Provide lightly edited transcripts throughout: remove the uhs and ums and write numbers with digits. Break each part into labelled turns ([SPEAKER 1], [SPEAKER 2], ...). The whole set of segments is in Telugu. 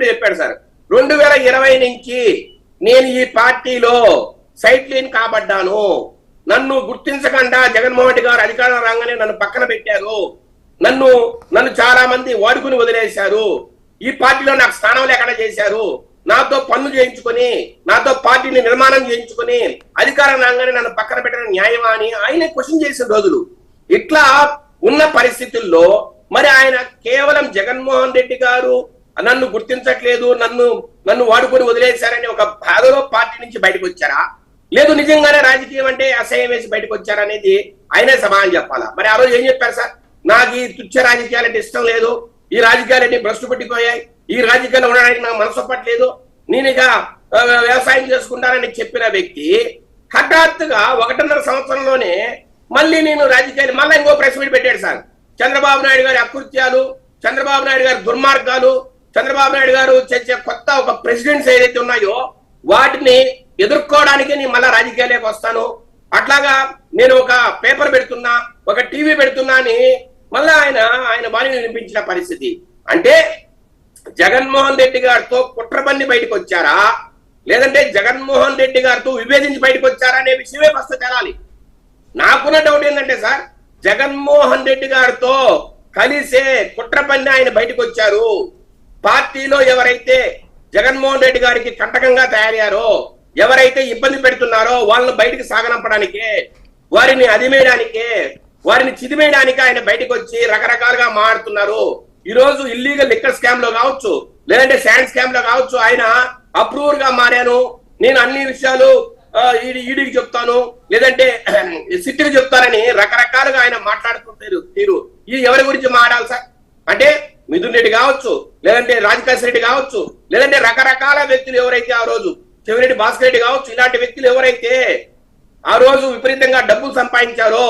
[SPEAKER 1] ఒకటి చెప్పాడు సార్. 2020 నుంచి నేను ఈ పార్టీలో సైట్ లైన్ కాబడ్డాను. నన్ను గుర్తించకుండా జగన్మోహన్ రెడ్డి గారు అధికారం రాగానే నన్ను పక్కన పెట్టారు. నన్ను చాలా మంది వాడుకుని వదిలేశారు. ఈ పార్టీలో నాకు స్థానం లేకుండా చేశారు. నాతో పన్ను చేయించుకొని, నాతో పార్టీని నిర్మాణం చేయించుకొని అధికారం రాగానే నన్ను పక్కన పెట్టడం న్యాయమా అని ఆయన క్వశ్చన్ చేసిన రోజులు. ఇట్లా ఉన్న పరిస్థితుల్లో మరి ఆయన కేవలం జగన్మోహన్ రెడ్డి గారు నన్ను గుర్తించట్లేదు, నన్ను వాడుకొని వదిలేశారని ఒక బాధలో పార్టీ నుంచి బయటకు వచ్చారా, లేదు నిజంగానే రాజకీయం అంటే అసహ్యం వేసి బయటకు వచ్చారా అనేది ఆయనే సమాధానం చెప్పాలా. మరి ఆ రోజు ఏం చెప్పారు సార్? నాకు ఈ తుచ్చ రాజకీయాలంటే ఇష్టం లేదు, ఈ రాజకీయాలన్నీ భ్రష్టు పట్టిపోయాయి, ఈ రాజకీయాలు ఉండడానికి నాకు మనసు పట్టలేదు, నేను ఇక వ్యవసాయం చేసుకుంటానని చెప్పిన వ్యక్తి హఠాత్తుగా 1.5 సంవత్సరంలోనే మళ్ళీ నేను రాజకీయాలు మళ్ళీ ఇంకో ప్రెస్ మీట్ పెట్టాడు సార్. చంద్రబాబు నాయుడు గారి అకృత్యాలు, చంద్రబాబు నాయుడు గారి దుర్మార్గాలు, చంద్రబాబు నాయుడు గారు చేసే కొత్త ఒక ప్రెసిడెంట్స్ ఏదైతే ఉన్నాయో వాటిని ఎదుర్కోవడానికి నేను మళ్ళా రాజకీయాలకు వస్తాను, అట్లాగా నేను ఒక పేపర్ పెడుతున్నా, ఒక టీవీ పెడుతున్నా అని మళ్ళా ఆయన బాణి వినిపించిన పరిస్థితి. అంటే జగన్మోహన్ రెడ్డి గారితో కుట్రబన్ని బయటకు వచ్చారా, లేదంటే జగన్మోహన్ రెడ్డి గారితో విభేదించి బయటకు వచ్చారా అనే విషయమే ఫస్ట్ తేలాలి. నాకున్న డౌట్ ఏంటంటే సార్, జగన్మోహన్ రెడ్డి గారితో కలిసే కుట్రపన్ని ఆయన బయటకు వచ్చారు. పార్టీలో ఎవరైతే జగన్మోహన్ రెడ్డి గారికి కంటకంగా తయారయ్యారో, ఎవరైతే ఇబ్బంది పెడుతున్నారో వాళ్ళని బయటికి సాగనంపడానికే, వారిని అదిమేయడానికే, వారిని చిదిమేయడానికి ఆయన బయటకు వచ్చి రకరకాలుగా మాట్లాడుతున్నారు. ఈ రోజు ఇల్లీగల్ లిక్కర్ స్కామ్ లో కావచ్చు, లేదంటే శాండ్ స్కామ్ లో కావచ్చు, ఆయన అప్రూవర్ గా మారాను, నేను అన్ని విషయాలు ఈడీకి చెప్తాను, లేదంటే సిట్టికి చెప్తానని రకరకాలుగా ఆయన మాట్లాడుతుంటారు. తీరు ఇది ఎవరి గురించి మాట్లాడాలి సార్? అంటే మిథున్ రెడ్డి కావచ్చు, లేదంటే రాజకాశ్ రెడ్డి కావచ్చు, లేదంటే రకరకాల వ్యక్తులు ఎవరైతే ఆ రోజు చెవిరెడ్డి భాస్కర్ రెడ్డి కావచ్చు, ఇలాంటి వ్యక్తులు ఎవరైతే ఆ రోజు విపరీతంగా డబ్బులు సంపాదించారో,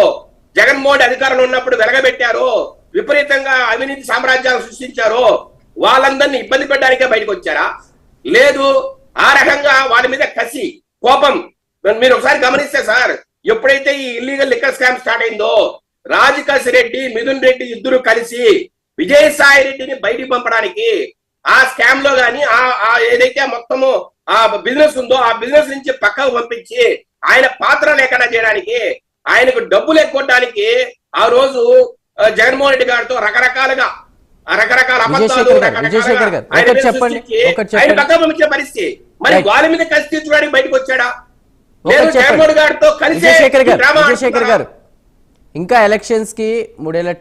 [SPEAKER 1] జగన్మోహన్ అధికారంలో ఉన్నప్పుడు వెలగబెట్టారో, విపరీతంగా అవినీతి సామ్రాజ్యాలు సృష్టించారో వాళ్ళందరినీ ఇబ్బంది పెట్టడానికే బయటకు వచ్చారా, లేదు ఆ రకంగా వాళ్ళ మీద కసి కోపం? మీరు ఒకసారి గమనిస్తే సార్, ఎప్పుడైతే ఈ ఇల్లీగల్ లిక్కర్ స్కామ్ స్టార్ట్ అయిందో రాజకాశ్ రెడ్డి, మిథున్ రెడ్డి ఇద్దరు కలిసి విజయసాయి రెడ్డిని బయటికి పంపడానికి, ఆ స్కామ్ లో గాని ఏదైతే మొత్తము ఆ బిజినెస్ ఉందో ఆ బిజినెస్ నుంచి పక్కకు పంపించి ఆయన పాత్ర లేకుండా చేయడానికి, ఆయనకు డబ్బులు ఎక్కొట్టడానికి ఆ రోజు జగన్మోహన్ రెడ్డి గారితో రకరకాల అబద్ధాలు ఆయన పక్కకు పంపించే పరిస్థితి. మరి వాళ్ళ మీద కసి తీర్చడానికి బయటకు వచ్చాడా? లేదు జగన్మోహన్ గారితో కలిసి
[SPEAKER 2] ఇంకా ఎలక్షన్స్ కి 3 ఏళ్ల